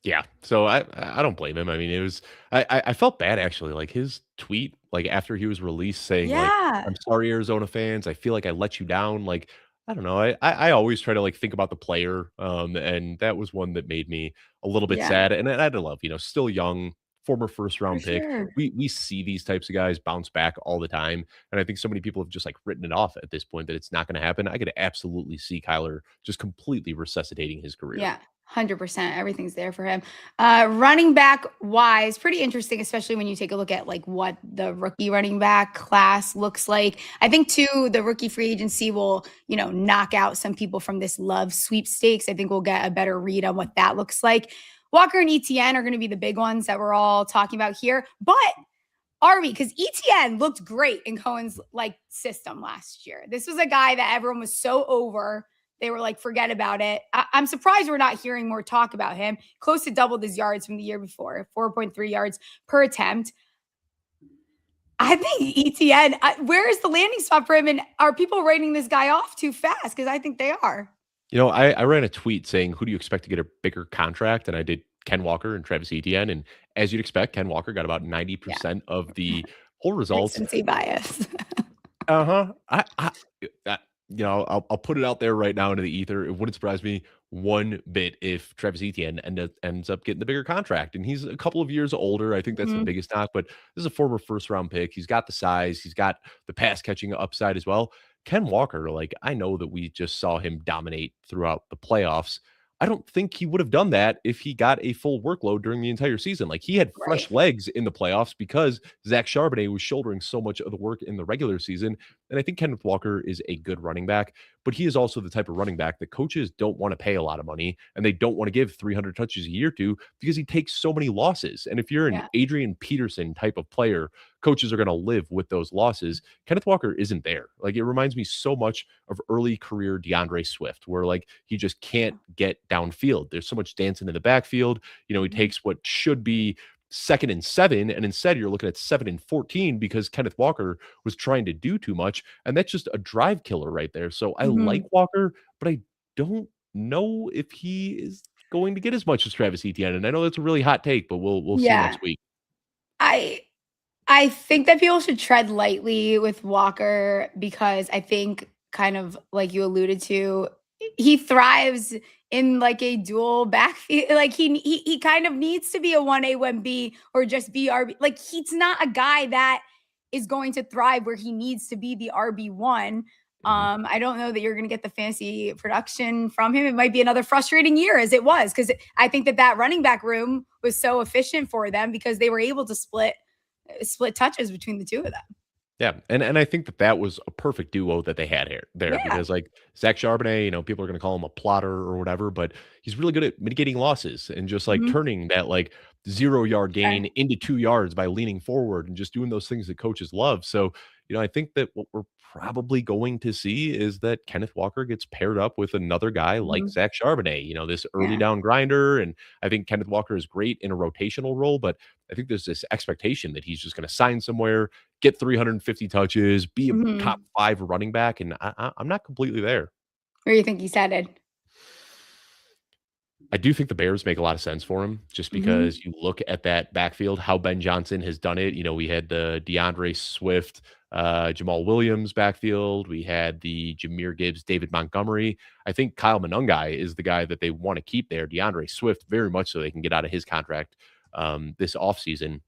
Yeah. So I don't blame him. I mean, it was I felt bad actually. Like his tweet, like after he was released saying, like, Yeah. "I'm sorry, Arizona fans. I feel like I let you down." Like, I don't know. I always try to like think about the player. And that was one that made me a little bit Yeah, sad. And I had to love, still young, former first for round pick. sure. We see these types of guys bounce back all the time. And I think so many people have just like written it off at this point that it's not going to happen. I could absolutely see Kyler just completely resuscitating his career. Yeah, 100%. Everything's there for him. Running back wise, pretty interesting, especially when you take a look at like what the rookie running back class looks like. I think too, the rookie free agency will, knock out some people from this Love sweepstakes. I think we'll get a better read on what that looks like. Walker and ETN are going to be the big ones that we're all talking about here, but RB, because ETN looked great in Cohen's like system last year. This was a guy that everyone was so over. They were like, forget about it. I'm surprised we're not hearing more talk about him. Close to doubled his yards from the year before, 4.3 yards per attempt. I think ETN, where is the landing spot for him? And are people writing this guy off too fast? Because I think they are. I ran a tweet saying, who do you expect to get a bigger contract? And I did Ken Walker and Travis Etienne. And as you'd expect, Ken Walker got about 90% of the poll results. Recency bias. Uh-huh. I'll put it out there right now into the ether. It wouldn't surprise me one bit if Travis Etienne ends up getting the bigger contract. And he's a couple of years older. I think that's the biggest knock, but this is a former first round pick. He's got the size, he's got the pass catching upside as well. Ken Walker, like I know that we just saw him dominate throughout the playoffs. I don't think he would have done that if he got a full workload during the entire season. Like he had fresh Right. legs in the playoffs because Zach Charbonnet was shouldering so much of the work in the regular season. And I think Kenneth Walker is a good running back, but he is also the type of running back that coaches don't want to pay a lot of money and they don't want to give 300 touches a year to because he takes so many losses. And if you're an Yeah. Adrian Peterson type of player, coaches are going to live with those losses. Kenneth Walker isn't there. Like it reminds me so much of early career DeAndre Swift, where like he just can't get downfield. There's so much dancing in the backfield. He takes what should be 2nd and 7, and instead you're looking at 7 and 14 because Kenneth Walker was trying to do too much. And that's just a drive killer right there. So I like Walker, but I don't know if he is going to get as much as Travis Etienne. And I know that's a really hot take, but we'll see Yeah. next week. I think that people should tread lightly with Walker because I think kind of like you alluded to, he thrives in like a dual backfield. Like he kind of needs to be a 1A, 1B or just be RB. Like he's not a guy that is going to thrive where he needs to be the RB1. I don't know that you're going to get the fantasy production from him. It might be another frustrating year as it was because I think that running back room was so efficient for them because they were able to split touches between the two of them. Yeah, and I think that was a perfect duo that they had there Yeah. because like Zach Charbonnet, people are going to call him a plotter or whatever, but he's really good at mitigating losses and just like turning that like 0-yard gain into 2 yards by leaning forward and just doing those things that coaches love. So, I think that what we're probably going to see is that Kenneth Walker gets paired up with another guy like Mhm. Zach Charbonnet, this early Yeah. down grinder. And I think Kenneth Walker is great in a rotational role, but I think there's this expectation that he's just going to sign somewhere, get 350 touches, be a top Mhm. 5 running back. And I'm not completely there. Where do you think he's headed? I do think the Bears make a lot of sense for him just Mhm. because you look at that backfield, how Ben Johnson has done it. We had the DeAndre Swift, Jamal Williams backfield. We had the Jahmyr Gibbs, David Montgomery. I think Kyle Monangai is the guy that they want to keep there. DeAndre Swift, very much so they can get out of his contract this offseason.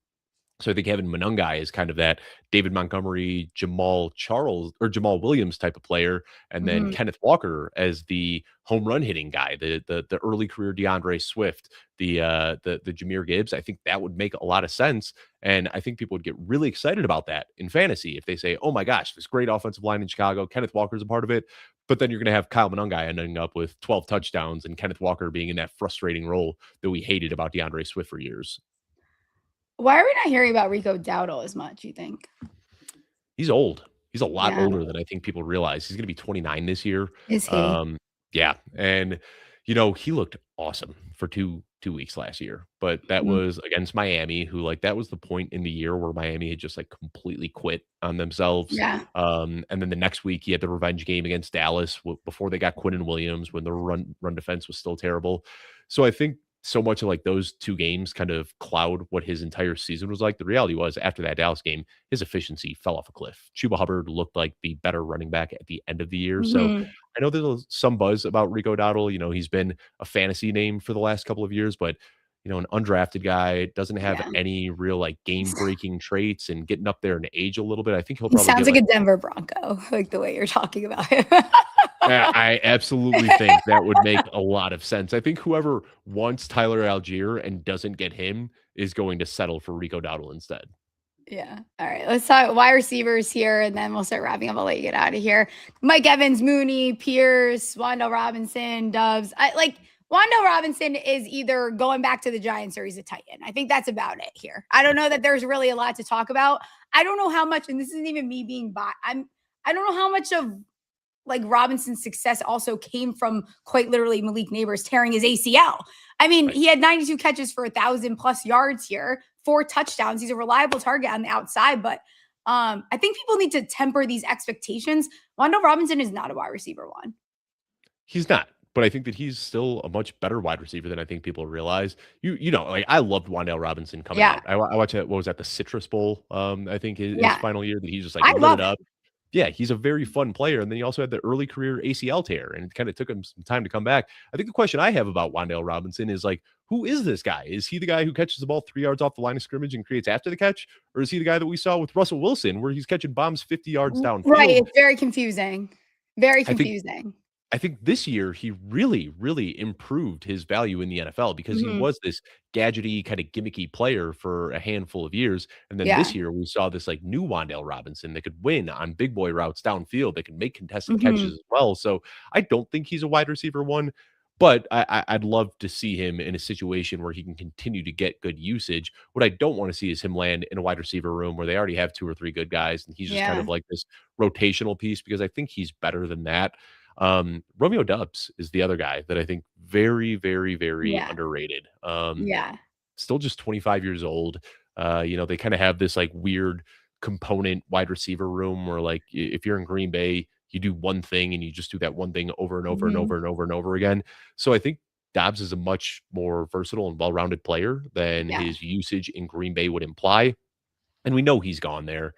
So I think Kevin Monangai is kind of that David Montgomery, Jamal Williams type of player, and then Mhm. Kenneth Walker as the home run hitting guy, the early career DeAndre Swift, the Jahmyr Gibbs. I think that would make a lot of sense, and I think people would get really excited about that in fantasy if they say, "Oh my gosh, this great offensive line in Chicago, Kenneth Walker's a part of it." But then you're going to have Kyle Monangai ending up with 12 touchdowns and Kenneth Walker being in that frustrating role that we hated about DeAndre Swift for years. Why are we not hearing about Rico Dowdle as much, you think? He's old. He's a lot Yeah. older than I think people realize. He's gonna be 29 this year. Is he? Yeah, and, he looked awesome for two weeks last year, but that Mhm. was against Miami, who, that was the point in the year where Miami had just, completely quit on themselves. Yeah. And then the next week, he had the revenge game against Dallas before they got Quinnen Williams when the run defense was still terrible. So I think so much of, those 2 games kind of cloud what his entire season was like. The reality was after that Dallas game, his efficiency fell off a cliff. Chuba Hubbard looked like the better running back at the end of the year. So Mhm. I know there's some buzz about Rico Dowdle. He's been a fantasy name for the last couple of years, but an undrafted guy doesn't have Yeah. any real game breaking traits and getting up there in age a little bit. I think he'll He probably sounds get like a Denver Bronco, like the way you're talking about him. I absolutely think that would make a lot of sense. I think whoever wants Tyler Algier and doesn't get him is going to settle for Rico Dowdle instead. Yeah. All right. Let's talk wide receivers here, and then we'll start wrapping up. I'll let you get out of here. Mike Evans, Mooney, Pierce, Wan'Dale Robinson, Doves. Wan'Dale Robinson is either going back to the Giants or he's a Titan. I think that's about it here. I don't know that there's really a lot to talk about. I don't know how much, and this isn't even me being I don't know how much of Robinson's success also came from quite literally Malik Neighbors tearing his ACL. I mean, Right. he had 92 catches for 1,000+ yards here, 4 touchdowns. He's a reliable target on the outside, but I think people need to temper these expectations. Wan'Dale Robinson is not a wide receiver 1. He's not, but I think that he's still a much better wide receiver than I think people realize. I loved Wan'Dale Robinson coming Yeah. out. I watched it. What was that? The Citrus Bowl. I think his Yeah. final year that he just I lit love it up. him. Yeah, he's a very fun player. And then he also had the early career ACL tear, and it kind of took him some time to come back. I think the question I have about Wan'Dale Robinson is who is this guy? Is he the guy who catches the ball 3 yards off the line of scrimmage and creates after the catch? Or is he the guy that we saw with Russell Wilson, where he's catching bombs 50 yards downfield? Right. It's very confusing. Very I think confusing. I think this year he really, really improved his value in the NFL because he Mhm. was this gadgety, kind of gimmicky player for a handful of years. And then Yeah. this year we saw this new Wan'Dale Robinson that could win on big boy routes downfield, that can make contested Mhm. catches as well. So I don't think he's a wide receiver 1, but I'd love to see him in a situation where he can continue to get good usage. What I don't want to see is him land in a wide receiver room where they already have 2 or 3 good guys and he's just kind Yeah. of like this rotational piece, because I think he's better than that. Romeo Doubs is the other guy that I think very, very, very Yeah. underrated. Yeah. Still just 25 years old. They kind of have this weird component wide receiver room where if you're in Green Bay, you do one thing and you just do that one thing over and over and Mhm. over and over and over again. So I think Dobbs is a much more versatile and well-rounded player than Yeah. his usage in Green Bay would imply. And we know he's gone there,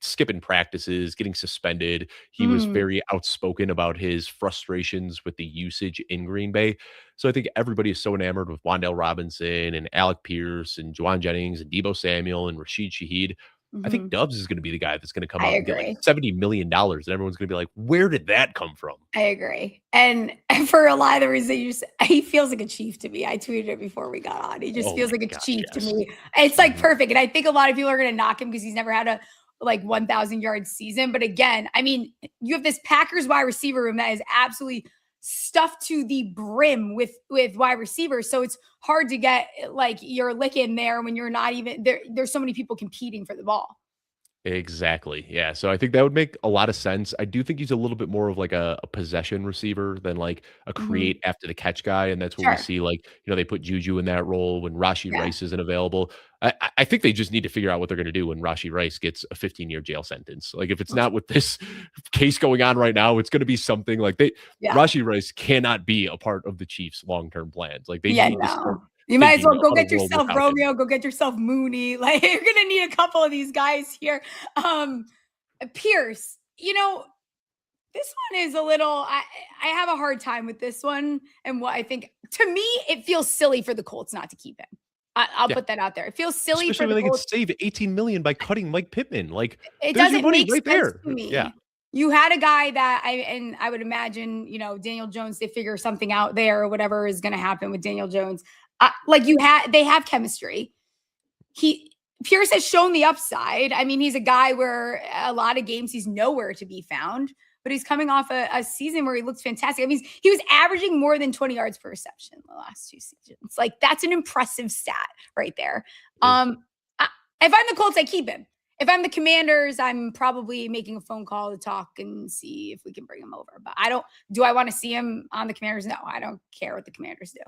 skipping practices, getting suspended. He was Mm. very outspoken about his frustrations with the usage in Green Bay. So I think everybody is so enamored with Wan'Dale Robinson and Alec Pierce and Juwan Jennings and Deebo Samuel and Rashid Shaheed. I think Mhm. Doubs is going to be the guy that's going to come I out and get agree. $70 million. And everyone's going to be like, where did that come from? I agree. And for a lot of the reasons he feels like a chief to me. I tweeted it before we got on. He just Oh feels my like a gosh, chief to yes. me. It's Mhm. perfect. And I think a lot of people are going to knock him because he's never had a 1,000-yard season. But again, I mean, you have this Packers wide receiver room that is absolutely stuffed to the brim with wide receivers. So it's hard to get your lick in there when you're not even there. There's so many people competing for the ball. Exactly. Yeah. So I think that would make a lot of sense. I do think he's a little bit more of like a possession receiver than like a Mhm. create after the catch guy. And that's what we Sure. see. Like, they put Juju in that role when Rashi Yeah. Rice isn't available. I think they just need to figure out what they're going to do when Rashi Rice gets a 15-year jail sentence. Like, if it's not with this case going on right now, it's going to be something like Yeah. Rashi Rice cannot be a part of the Chiefs' long-term plans. Like, they Yeah, need to start no. You might as thinking well go on a get world yourself without him. Romeo, go get yourself Mooney. Like, you're gonna need a couple of these guys here. Pierce, this one is a little I have a hard time with this one. And what I think, to me, it feels silly for the Colts not to keep him. I'll Yeah. put that out there. It feels silly Especially for when the they could Colts. save 18 million by cutting Mike Pittman. Like, It there's your doesn't money make right sense there. to me. Yeah. You had a guy that I would imagine, Daniel Jones, they figure something out there or whatever is going to happen with Daniel Jones. They have chemistry. Pierce has shown the upside. I mean, he's a guy where a lot of games he's nowhere to be found, but he's coming off a season where he looks fantastic. I mean, he was averaging more than 20 yards per reception the last 2 seasons. Like, that's an impressive stat right there. If I'm the Colts, I keep him. If I'm the Commanders, I'm probably making a phone call to talk and see if we can bring him over. But do I want to see him on the Commanders? No, I don't care what the Commanders do.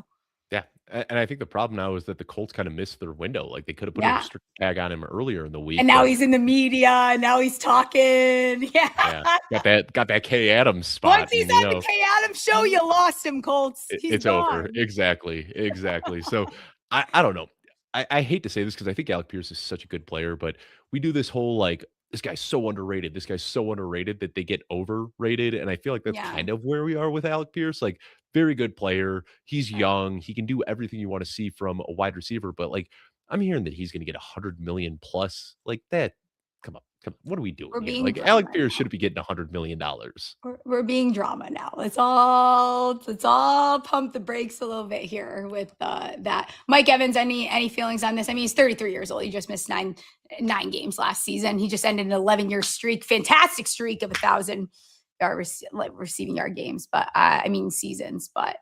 Yeah. And I think the problem now is that the Colts kind of missed their window. Like, they could have put a Yeah. restrict tag on him earlier in the week. And now but he's in the media, and now he's talking. Yeah. got that Kay Adams spot. Once he's and, on the Kay Adams show, you lost him, Colts. it's gone. over. Exactly. So I don't know. I hate to say this because I think Alec Pierce is such a good player, but we do this whole like, this guy's so underrated. This guy's so underrated that they get overrated. And I feel like that's Yeah. kind of where we are with Alec Pierce. Like, very good player. He's young. He can do everything you want to see from a wide receiver. But like, I'm hearing that he's going to get 100 million plus. Like that. Come on. What are we doing We're here? being Like, drama Alec Pierce now. should be getting $100 million. We're being drama now. Let's all pump the brakes a little bit here with that. Mike Evans, any feelings on this? I mean, he's 33 years old. He just missed nine games last season. He just ended an 11-year streak, fantastic streak of 1,000 receiving yard games. But seasons. But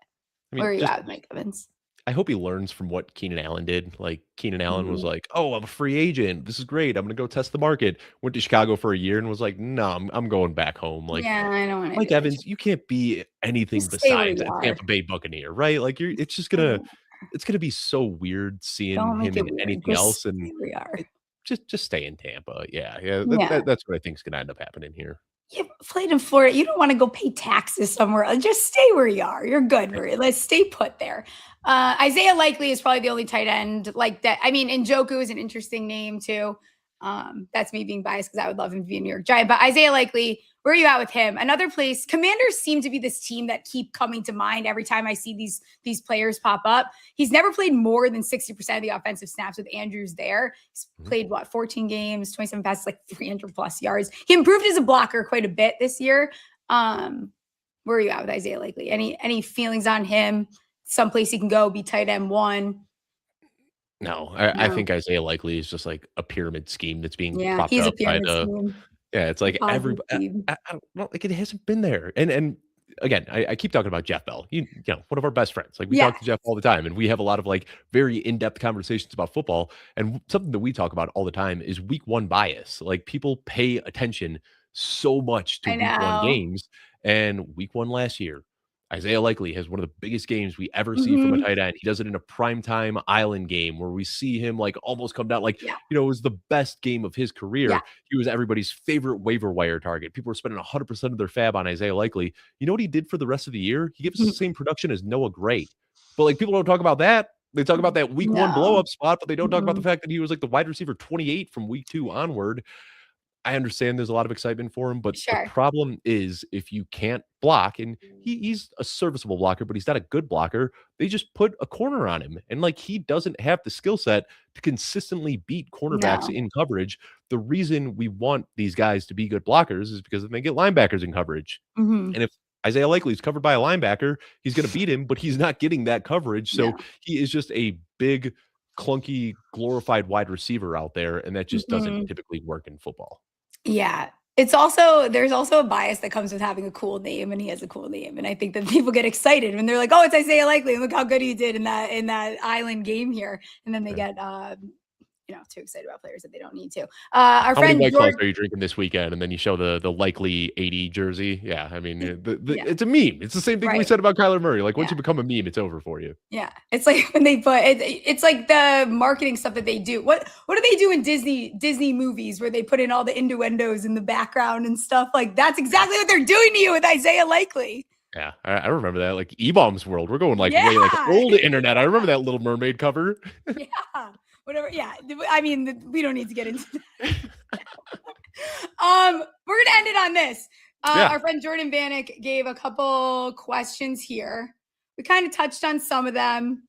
where are you at with Mike Evans? I hope he learns from what Keenan Allen did. Like, Keenan Allen was like, "Oh, I'm a free agent. This is great. I'm going to go test the market." Went to Chicago for a year and was like, "No, I'm going back home." Like, yeah, I don't want to. Mike Evans, you can't be anything besides a Tampa Bay Buccaneer, right? Like, it's just it's gonna be so weird seeing him in anything else. And just stay in Tampa. Yeah. That's what I think is gonna end up happening here. You played in Florida. You don't want to go pay taxes somewhere else. Just stay where you are. You're good. Let's stay put there. Isaiah Likely is probably the only tight end like that. I mean, Njoku is an interesting name too. That's me being biased because I would love him to be a New York Giant. But Isaiah Likely, where are you at with him? Another place. Commanders seem to be this team that keep coming to mind every time I see these players pop up. He's never played more than 60% of the offensive snaps with Andrews there. He's played 14 games, 27 passes, like 300 plus yards. He improved as a blocker quite a bit this year. Where are you at with Isaiah Likely? Any feelings on him? Someplace he can go, be tight end one. No, I think Isaiah Likely is just like a pyramid scheme that's being propped he's up a pyramid by scheme. Yeah, it's like everybody. I don't know, like, it hasn't been there. And again, I keep talking about Jeff Bell. You know, one of our best friends. Like, we talk to Jeff all the time, and we have a lot of like very in-depth conversations about football. And something that we talk about all the time is week one bias. Like, people pay attention so much to week one games. And week one last year, Isaiah Likely has one of the biggest games we ever see from a tight end. He does it in a primetime island game where we see him like almost come down. Like, it was the best game of his career. Yeah. He was everybody's favorite waiver wire target. People were spending 100% of their fab on Isaiah Likely. You know what he did for the rest of the year? He gives us the same production as Noah Gray. But like, people don't talk about that. They talk about that week one blow up spot, but they don't talk about the fact that he was like the wide receiver 28 from week 2 onward. I understand there's a lot of excitement for him, but the problem is if you can't block, and he's a serviceable blocker, but he's not a good blocker, they just put a corner on him. And like, he doesn't have the skill set to consistently beat cornerbacks in coverage. The reason we want these guys to be good blockers is because then they get linebackers in coverage. And if Isaiah Likely is covered by a linebacker, he's going to beat him, but he's not getting that coverage. So he is just a big, clunky, glorified wide receiver out there. And that just doesn't typically work in football. Yeah. There's also a bias that comes with having a cool name, and he has a cool name. And I think that people get excited when they're like, "Oh, it's Isaiah Likely, and look how good he did in that island game here." And then they get too excited about players that they don't need to. Our How friend many White Claws are you drinking this weekend? And then you show the likely 80 jersey. Yeah, I mean, it's a meme. It's the same thing we said about Kyler Murray. Like once you become a meme, it's over for you. Yeah, it's like when they put it's like the marketing stuff that they do. What do they do in Disney movies where they put in all the innuendos in the background and stuff? Like that's exactly what they're doing to you with Isaiah Likely. Yeah, I remember that. Like E-Bomb's World. We're going like way like old internet. I remember that Little Mermaid cover. Yeah. Whatever. Yeah. I mean, we don't need to get into that. We're going to end it on this. Our friend Jordan Vanek gave a couple questions here. We kind of touched on some of them.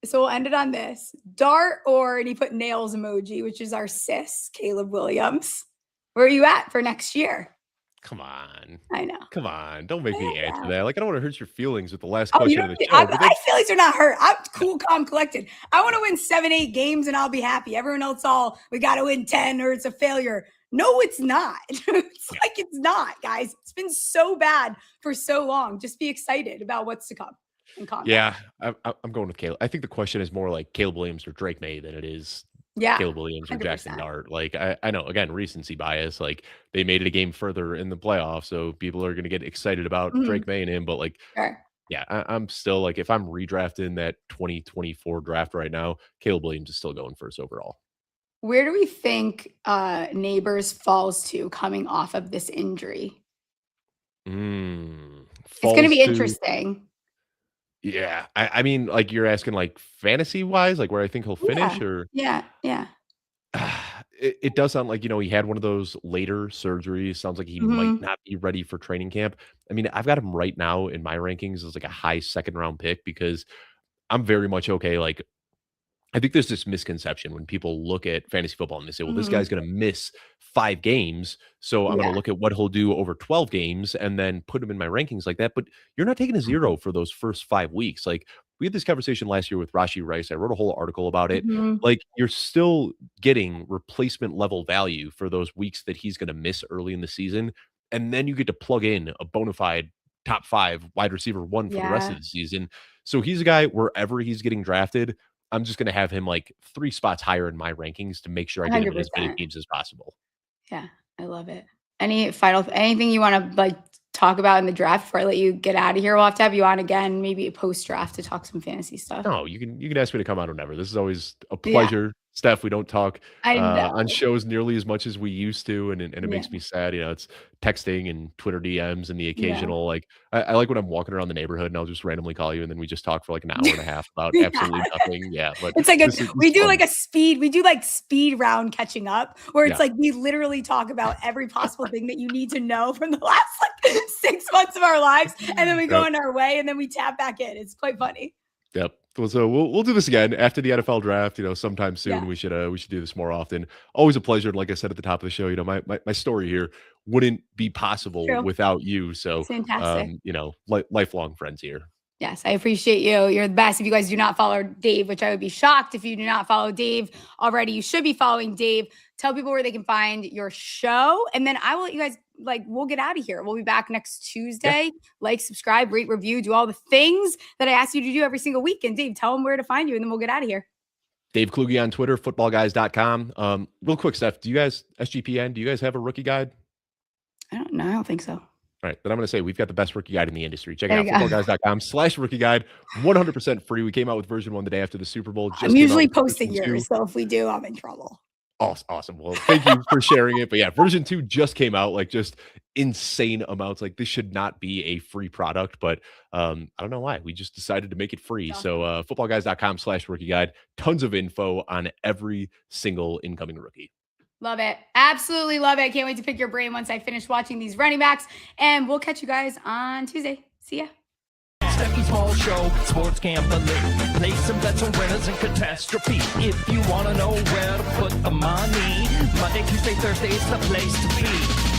So we'll end it on this. Dart and he put nails emoji, which is our sis, Caleb Williams. Where are you at for next year? Come on. I know. Come on. Don't make me answer that. Like, I don't want to hurt your feelings with the last question of the show. My feelings are not hurt. I'm cool, calm, collected. I want to win 7-8 games and I'll be happy. Everyone else we got to win 10 or it's a failure. No, it's not. It's like it's not, guys. It's been so bad for so long. Just be excited about what's to come. Yeah, I'm going with Caleb. I think the question is more like Caleb Williams or Drake May than it is Caleb Williams or 100%. Jackson Dart. Like I know, again, recency bias. Like they made it a game further in the playoffs, so people are going to get excited about Drake May and him. But like, yeah, I'm still like, if I'm redrafting that 2024 draft right now, Caleb Williams is still going first overall. Where do we think Neighbors falls to coming off of this injury? It's going to be interesting. Yeah. I mean, like you're asking like fantasy wise, like where I think he'll finish or. Yeah. It does sound like, he had one of those later surgeries. Sounds like he might not be ready for training camp. I mean, I've got him right now in my rankings as like a high second round pick because I'm very much okay. Like, I think there's this misconception when people look at fantasy football and they say, well, this guy's going to miss 5 games. So I'm going to look at what he'll do over 12 games and then put him in my rankings like that. But you're not taking a 0 for those first 5 weeks. Like we had this conversation last year with Rashee Rice. I wrote a whole article about it. Like you're still getting replacement level value for those weeks that he's going to miss early in the season. And then you get to plug in a bona fide top 5 wide receiver 1 for the rest of the season. So he's a guy wherever he's getting drafted. I'm just going to have him like 3 spots higher in my rankings to make sure I get him in as many teams as possible. Yeah, I love it. Anything you want to like talk about in the draft before I let you get out of here? We'll have to have you on again, maybe post draft to talk some fantasy stuff. No, you can ask me to come out whenever. This is always a pleasure. Steph, we don't talk on shows nearly as much as we used to, and it makes me sad. It's texting and Twitter DMs and the occasional like I like when I'm walking around the neighborhood and I'll just randomly call you and then we just talk for like an hour and a half about absolutely nothing. Yeah, but it's like we do like speed round catching up where it's like we literally talk about every possible thing that you need to know from the last like 6 months of our lives, and then we go on our way and then we tap back in. It's quite funny. Yep. So we'll do this again after the NFL draft, sometime soon. Yeah. We should do this more often. Always a pleasure. And like I said at the top of the show, my story here wouldn't be possible without you. So fantastic. Lifelong friends here. Yes, I appreciate you. You're the best. If you guys do not follow Dave, which I would be shocked if you do not follow Dave already, you should be following Dave. Tell people where they can find your show. And then I will let you guys, we'll get out of here. We'll be back next Tuesday. Yeah. Like, subscribe, rate, review, do all the things that I ask you to do every single week. And Dave, tell them where to find you, and then we'll get out of here. Dave Kluge on Twitter, footballguys.com. Real quick, Steph, do you guys, SGPN, do you guys have a rookie guide? I don't think so. All right, then I'm going to say we've got the best rookie guide in the industry. Check it out, footballguys.com/rookie guide. 100% free. We came out with version 1 the day after the Super Bowl. I'm usually posting yours, so if we do, I'm in trouble. Awesome. Well, thank you for sharing it. But yeah, version 2 just came out, like just insane amounts. Like this should not be a free product, but I don't know why. We just decided to make it free. So footballguys.com/rookie guide. Tons of info on every single incoming rookie. Love it. Absolutely love it. Can't wait to pick your brain once I finish watching these running backs. And we'll catch you guys on Tuesday. See ya. Stephie Smalls Show, sports gambling. Play some bets on winners and catastrophe. If you want to know where to put the money, Monday, Tuesday, Thursday is the place to be.